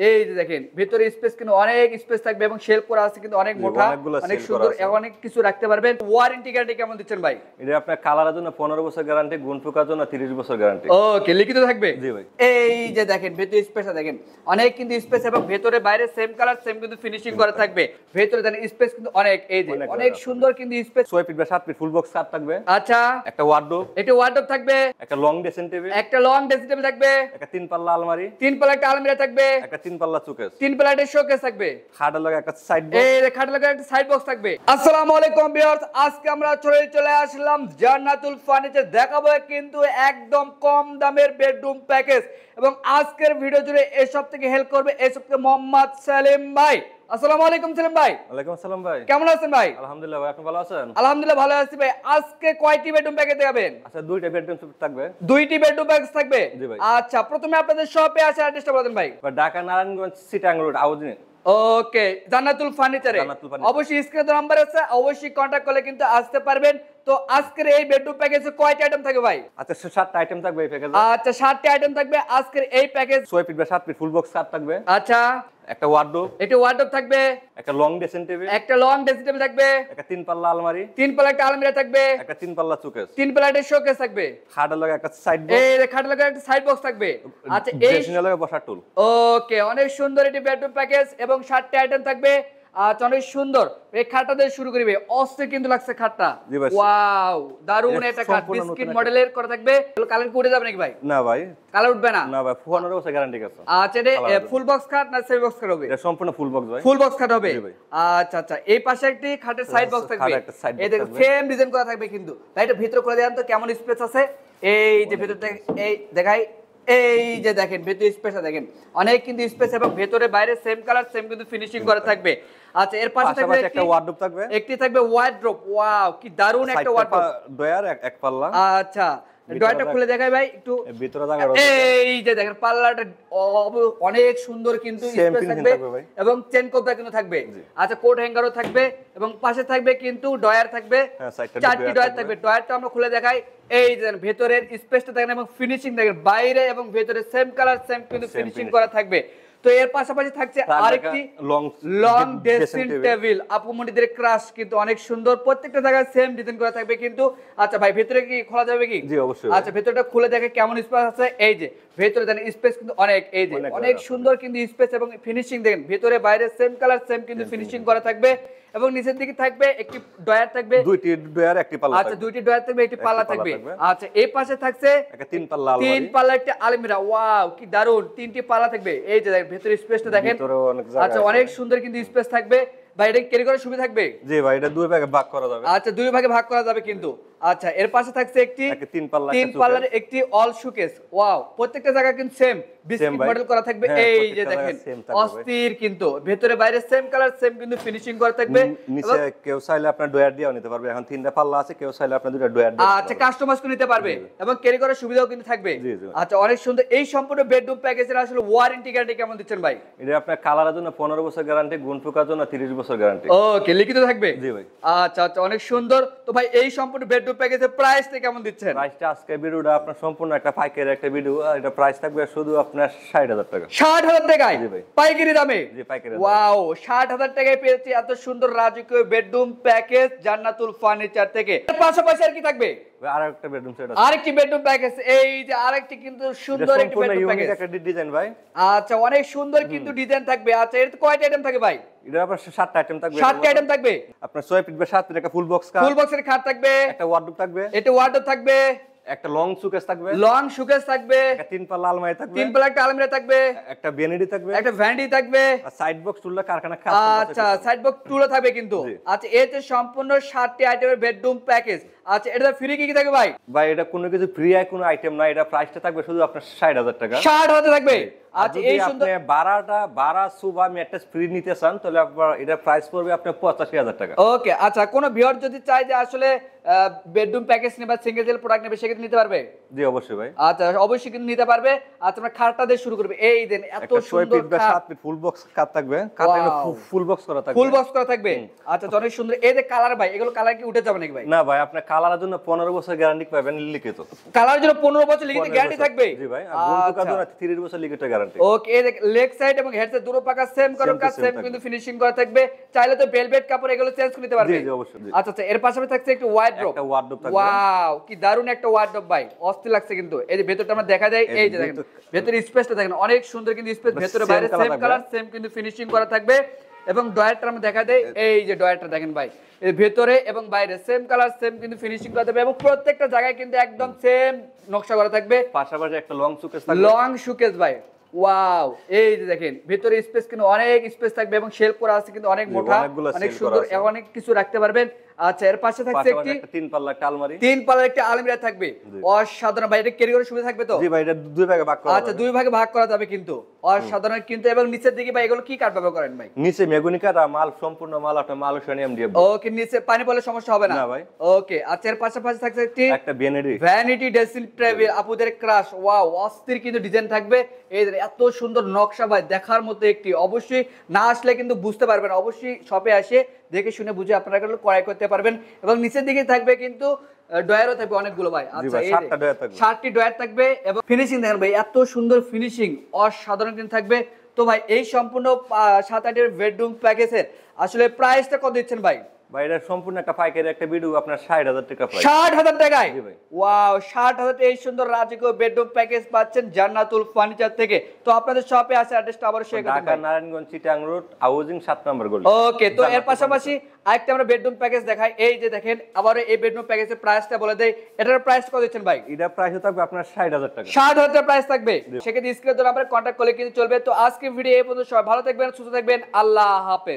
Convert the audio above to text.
এই যে দেখেন ভিতরে স্পেস কিন্তু অনেক স্পেস থাকবে এবং শেলফ করা আছে কিন্তু অনেক মোটা, অনেক সুন্দর, অনেক কিছু রাখতে পারবেন। ওয়ারেন্টি গ্যারান্টি কেমন দিচ্ছেন ভাই? এটা আপনার কালারের জন্য 15 বছর গ্যারান্টি, গুণ পোকার জন্য 30 বছর গ্যারান্টি। ওকে, লিখিত থাকবে? জি ভাই। এই যে দেখেন ভিতরে স্পেসটা দেখেন অনেক কিন্তু স্পেস এবং ভিতরে বাইরে সেম কালার সেম কিন্তু ফিনিশিং করা থাকবে। ভিতরে দেখেন স্পেস কিন্তু অনেক, এই যে অনেক সুন্দর কিন্তু স্পেস। 6 ফিট বা 7 ফিট ফুল বক্স কাট থাকবে। আচ্ছা, একটা ওয়ার্ডরোব, এটা ওয়ার্ডরোব থাকবে, একটা লং ড্রেসিং টেবিল, একটা লং ড্রেসিং টেবিল থাকবে, একটা 3 পাল্লা আলমারি, 3 পাল্লা একটা আলমিরা থাকবে, একটা 3 পাল্লা শোকেস, 3 পাল্লাটের শোকেস থাকবে, খাটের লগে একটা সাইড বক্স, এই যে খাটের লগে একটা সাইড বক্স থাকবে। আসসালামু আলাইকুম ভিউয়ার্স, আজকে আমরা চলে আসলাম জান্নাতুল ফার্নিচার, দেখাবো কিন্তু একদম কম দামের বেডরুম প্যাকেজ। এবং আজকের ভিডিও জুড়ে এসব থেকে হেল্প করবে এসব থেকে মোহাম্মদ সেলিম ভাই। আসসালামু আলাইকুম সেলিম ভাই। ওয়ালাইকুম আসসালাম ভাই, কেমন আছেন ভাই? আলহামদুলিল্লাহ ভাই, আপনি ভালো আছেন? আলহামদুলিল্লাহ ভালো আছি ভাই। আজকে কয়টি বেডরুম প্যাকেজ দেখাবেন? আচ্ছা, দুইটা বেডরুম থাকবে। দুইটি বেডরুম প্যাকেজ থাকবে? জি ভাই। আচ্ছা, প্রথমে আপনাদের শপে আসে অ্যাড্রেসটা বলেন ভাই। ঢাকা নারায়ণগঞ্জ চিটাং রোড আউজিন। ওকে, জান্নাতুল ফার্নিচারে অবশ্যই স্ক্রিনে নাম্বার আছে, অবশ্যই কন্টাক্ট করলে কিন্তু আসতে পারবেন। তো আজকের এই বেডরুম প্যাকেজে কয়টা আইটেম থাকবে ভাই? আচ্ছা, 7টা আইটেম থাকবে এই প্যাকেজে। আচ্ছা, 7টা আইটেম থাকবে আজকের এই প্যাকেজ। 6 ফিট বা 7 ফিট ফুল বক্স কাট থাকবে। আচ্ছা, একটা ওয়ার্ডরোব, এটা ওয়ার্ডরোব থাকবে, একটা লং ড্রেসিং টেবিল, একটা লং ড্রেসিং টেবিল থাকবে, একটা 3 পাল্লা আলমারি, 3 পাল্লা একটা আলমিরা থাকবে, একটা 3 পাল্লা শোকেস, 3 পাল্লাটের শোকেস থাকবে, খাটের লগে একটা সাইড বক্স, এই যে খাটের লগে একটা সাইড বক্স থাকবে। আচ্ছা, এই ড্রেসিং এর লগে বসার টুল। ওকে, অনেক সুন্দর এটি বেডরুম প্যাকেজ এবং 7টা আইটেম থাকবে। আচ্ছা, অনেক সুন্দর। এই খাটটা দিয়ে শুরু করিবে, অস্থির কিন্তু লাগছে খাটটা। ওয়াও, দারুন একটা খাট, বিস্কিট মডেলের করা থাকবে। কালার উঠে যাবে নাকি ভাই? না ভাই, কালার উঠবে না। না ভাই, 15 বছর গ্যারান্টি আছে। আচ্ছা, এটা ফুল বক্স খাট না সেমি বক্স খাট হবে? এটা সম্পূর্ণ ফুল বক্স ভাই। ফুল বক্স খাট হবে। আচ্ছা আচ্ছা, এই পাশে একটি খাটের সাইড বক্স থাকবে, এই দেখো সেম ডিজাইন করা থাকবে কিন্তু। তাই এটা ভিতরে করে দেন তো কেমন স্পেস আছে। এই যে ভিতর থেকে এই দেখাই, এই যে দেখেন ভিতরে স্পেসটা দেখেন অনেক কিন্তু স্পেস এবং ভিতরে বাইরে সেম কালার সেম কিন্তু ফিনিশিং করা থাকবে। আচ্ছা, এর পাশে থাকবে একটা ওয়ার্ডরোব থাকবে, একটি থাকবে ওয়ার্ডরোব। ওয়াও, কি দারুন একটা ওয়ার্ডরোব। ডয়ার এক পাল্লা। আচ্ছা, ডয়ারটা খুলে দেখাই ভাই একটু। ভিতরে জায়গা, এই যে দেখেন পাল্লাটা অনেক সুন্দর কিন্তু স্পেস থাকবে এবং চেন কোবরা কিন্তু থাকবে। আচ্ছা, কোট হ্যাঙ্গারও থাকবে এবং পাশে থাকবে কিন্তু ডয়ার থাকবে, 4টি ডয়ার থাকবে। ডয়ারটা আমরা খুলে দেখাই। এই যে ভেতরের স্পেসটা দেখেন এবং ফিনিশিং দেখেন, বাইরে এবং ভেতরে সেম কালার সেম কিন্তু ফিনিশিং করা থাকবে। তো এর পাশাপাশি থাকছে আরেকটি লং ড্রেসিং টেবিল। আপুমনিদের ক্রাশ কিন্তু অনেক সুন্দর, প্রত্যেকটা জায়গায় সেম ডিজাইন করা থাকবে কিন্তু। আচ্ছা ভাই, ভিতরে কি খোলা যাবে কি? জি অবশ্যই। আচ্ছা, ভিতরটা খুলে দেখে কেমন স্পেস আছে। এই যে ভিতরে দেখেন স্পেস কিন্তু অনেক, এই যে অনেক সুন্দর কিন্তু স্পেস এবং ফিনিশিং দেখেন, ভিতরে বাইরে সেম কালার সেম কিন্তু ফিনিশিং করা থাকবে। এবং নিচের দিকে থাকবে একটি ডয়ার থাকবে, দুইটি ডয়ার একটি পাল্লা। আচ্ছা, দুইটি ডয়ার থাকবে, একটি পাল্লা থাকবে। আচ্ছা, এই পাশে থাকছে একটা 3 পাল্লা আলমারি, 3 পাল্লা একটা আলমিরা। ওয়াও, কি দারুন, 3টি পাল্লা থাকবে। এই যে দেখেন ভিতরে স্পেসটা দেখেন। আচ্ছা, অনেক সুন্দর কিন্তু স্পেস থাকবে। ভাই, এটা ক্যারি করার সুবিধা থাকবে? জি ভাই, এটা দুই ভাগে ভাগ করা যাবে। আচ্ছা, দুই ভাগে ভাগ করা যাবে কিন্তু। আচ্ছা, এর পাশে থাকছে একটি 3 পাল্লার একটি অল শোকেস। ওয়াও, প্রত্যেকটা জায়গা কিন্তু সেম বিস্কিট মডেল করা থাকবে। এই যে দেখেন অস্থির কিন্তু, ভেতরে বাইরে সেম কালার সেম কিন্তু ফিনিশিং করা থাকবে। নিচে কেউ চাইলে আপনার ডয়ার দিয়েও নিতে পারবে। এখন 3টা পাল্লা আছে, কেউ চাইলে আপনার দুটো ডয়ার দিয়ে আচ্ছা কাস্টমাইজ করে নিতে পারবে এবং ক্যারি করার সুবিধাও কিন্তু থাকবে। আচ্ছা, অনেক সুন্দর। এই সম্পূর্ণ বেডরুম প্যাকেজের আসলে ওয়ারেন্টি গ্যারান্টি কেমন দিচ্ছেন ভাই? এটা আপনার কালারের জন্য 15 বছর গ্যারান্টি, গুণ পোকার জন্য 30 বছর গ্যারান্টি। ওকে, লিখিত থাকবে? জি ভাই। আচ্ছা আচ্ছা, অনেক সুন্দর। তো ভাই, এই সম্পূর্ণ বেডরুম প্যাকেজের প্রাইসটা কেমন দিচ্ছেন? প্রাইসটা আজকে ভিডিওটা আপনার সম্পূর্ণ একটা পাইকারি একটা ভিডিও, এটা প্রাইস থাকবে শুধু আপনার 60,000 টাকা। 60,000 টাকায়? জি ভাই, পাইকারি দামে। জি পাইকারি। ওয়াও, 60,000 টাকায় পেয়েছি এত সুন্দর রাজকীয় বেডরুম প্যাকেজ জান্নাতুল ফার্নিচার থেকে। এর পাশাপাশি আর কি থাকবে? আরেকটা বেডরুম সেট আছে, আরেকটি বেডরুম প্যাকেজ। এই যে আরেকটি কিন্তু সুন্দর একটি বেডরুম প্যাকেজ, একটা ডিজাইন ভাই। আচ্ছা, অনেক সুন্দর কিন্তু ডিজাইন থাকবে। আচ্ছা, এর কয়টা আইটেম থাকে ভাই? এটা আপনার 7টা আইটেম থাকবে। 7টা আইটেম থাকবে। আপনার 6 ফিট বা 7 ফিট একটা ফুল বক্স ফুল বক্সের খাট থাকবে, একটা ওয়ার্ডরোব থাকবে, এটা ওয়ার্ডরোব থাকবে, একটা লং শোকেস থাকবে, লং শোকেস থাকবে, একটা 3 পাল্লা আলমারি থাকবে, 3 পাল্লা একটা আলমিরা থাকবে, একটা ভ্যানিটি থাকবে, একটা ভ্যানিটি থাকবে, আর সাইড বক্স টুলটা কারখানা কাজ। আচ্ছা, সাইড বক্স টুলও থাকবে কিন্তু। আচ্ছা, এতে সম্পূর্ণ 7টি আইটেমের বেডরুম প্যাকেজ। আচ্ছা, এটা ফ্রি কি কি থাকবে ভাই? ভাই, এটা কোনো কিছু ফ্রি আই কোনো আইটেম না, এটা প্রাইসটা থাকবে শুধু আপনার 60,000 টাকা। 60,000 থাকবে। আচ্ছা, এই সুন্দর আপনি বাড়া সুবা ম্যাট্রেস ফ্রি নিতে চান তাহলে আপনার এটা প্রাইস পড়বে আপনার 85,000 টাকা। ওকে, আচ্ছা, কোন ভিউয়ার যদি চায় যে আসলে বেডরুম প্যাকেজ নেবে বা সিঙ্গেল জেল প্রোডাক্ট নেবে সেক্ষেত্রে নিতে পারবে? জি অবশ্যই ভাই। আচ্ছা অবশ্যই কিন্তু নিতে পারবে। আচ্ছা আমরা খাটটা দিয়ে শুরু করব। এই দেন এত সুন্দর খাট, 7 ফিট ফুল বক্স খাট থাকবে, খাটে ফুল বক্স করা থাকবে, ফুল বক্স করা থাকবে। আচ্ছা অনেক সুন্দর। এই যে কালার ভাই, এগুলো কালার কি উঠে যাবে নাকি ভাই? না ভাই, আপনি কালারের জন্য 15 বছর গ্যারান্টি পাবেন লিখিত। কালারের জন্য 15 বছর লিখিত গ্যারান্টি থাকবে? জি ভাই। আর গুণ পোকার জন্য 30 বছর লিখিত গ্যারান্টি। ওকে, এই দেখ লেগ সাইড এবং হেড সাইড দুটো পাকা সেম কারণ কাজ সেম কিন্তু ফিনিশিং করা থাকবে। চাইলে তো ভেলভেট কাপড় এগুলো চেঞ্জ করে নিতে পারবে। জি অবশ্যই। আচ্ছা আচ্ছা, এর পাশাপাশি থাকছে একটা ওয়ার্ডরোব। একটা ওয়ার্ডরোব থাকবে। ওয়াও, কি দারুণ একটা ওয়ার্ডরোব ভাই, অস্থির লাগছে কিন্তু। এই যে ভেতরটা আমরা দেখা যায়, এই যে দেখেন ভেতরের স্পেসটা দেখেন অনেক সুন্দর কিন্তু স্পেস, ভেতরে বাইরে সেম কালার সেম কিন্তু ফিনিশিং করা থাকবে। এবং ডয়ারটা আমরা দেখা দেই, এই যে ডয়ারটা দেখেন ভাই, এর ভেতরে এবং বাইরে সেম কালার সেম কিন্তু ফিনিশিং করা থাকবে এবং প্রত্যেকটা জায়গায় কিন্তু একদম সেম নকশা করা থাকবে। পাশাপাশি একটা লং সুকেস থাকবে। লং সুকেস ভাই, ওয়াও, এই যে দেখেন ভিতরে স্পেস কিন্তু অনেক স্পেস থাকবে এবং শেলফ করা আছে কিন্তু অনেক মোটা, অনেক সুন্দর, অনেক কিছু রাখতে পারবেন। আচ্ছা এর পাশে থাকছে একটি 3 পাল্লা একটা আলমারি, 3 পাল্লার একটা আলমিরা থাকবে। অসাধারণ ভাই, এটা ক্যারি করার সুবিধা থাকবে তো? জি ভাই, এটা দুই ভাগে ভাগ করা যাবে। আচ্ছা দুই ভাগে ভাগ করা যাবে কিন্তু অসাধারণ কিন্তু। এবং নিচের দিকে ভাই এগুলো কি কাঠ ব্যবহার করেন ভাই? নিচে মেগুনি কাঠ, আর মাল সম্পূর্ণ মাল আপনার মালয়েশিয়ান এমডিএফ। ওকে, নিচে পানি পড়লে সমস্যা হবে না? না ভাই। ওকে, আচ্ছা এর পাশাপাশি থাকছে একটা ভ্যানিটি ড্রেসিং টেবিল আপুদের ক্রাশ। ওয়াও, অস্থির কিন্তু ডিজাইন থাকবে। এই এত সুন্দর নকশা ভাই, দেখার মতো একটি। অবশ্যই না আসলে কিন্তু বুঝতে পারবেন, অবশ্যই শপে আসে দেখে শুনে বুঝে আপনারা এগুলো ক্রয় করতে পারবেন। এবং নিচের দিকে থাকবে কিন্তু ডয়ারও থাকবে অনেকগুলো ভাই। আচ্ছা এই 7টি ডয়ার থাকবে এবং ফিনিশিং দেখেন ভাই, এত সুন্দর ফিনিশিং অসাধারণ কিন্তু থাকবে। তো ভাই এই সম্পূর্ণ 7-8 বেডরুম প্যাকেজের আসলে প্রাইসটা কত দিচ্ছেন ভাই? ভাই এটা সম্পূর্ণ একটা পাইকারি একটা ভিডিও, আপনার 60,000 টাকা প্রাইস। 60,000 টাকায়? জি ভাই। ওয়াও, 60,000 এই সুন্দর রাজকীয় বেডরুম প্যাকেজ পাচ্ছেন জান্নাতুল ফার্নিচার থেকে। তো আপনাদের শপে আছে অ্যাড্রেসটা আবার শেয়ার করুন। ঢাকা নারায়ণগঞ্জ চিটাং রোড, হাউজিং 7 নম্বর গলি। ওকে, তো এর পাশাপাশি আরেকটা আমরা বেডরুম প্যাকেজ দেখাই। এই যে দেখেন আবার এই বেডরুম প্যাকেজের প্রাইসটা বলে দেই। এটার প্রাইস কত দিচ্ছেন ভাই? এটা প্রাইস থাকবে আপনার 60,000 টাকা। 60,000 প্রাইস থাকবে। সেক্ষেত্রে স্ক্রিনে ধরে আপনারা কন্ট্যাক্ট করলে কিন্তু চলবে। তো আজকে ভিডিও এই পর্যন্ত, সবাই ভালো থাকবেন, সুস্থ থাকবেন, আল্লাহ হাফেজ।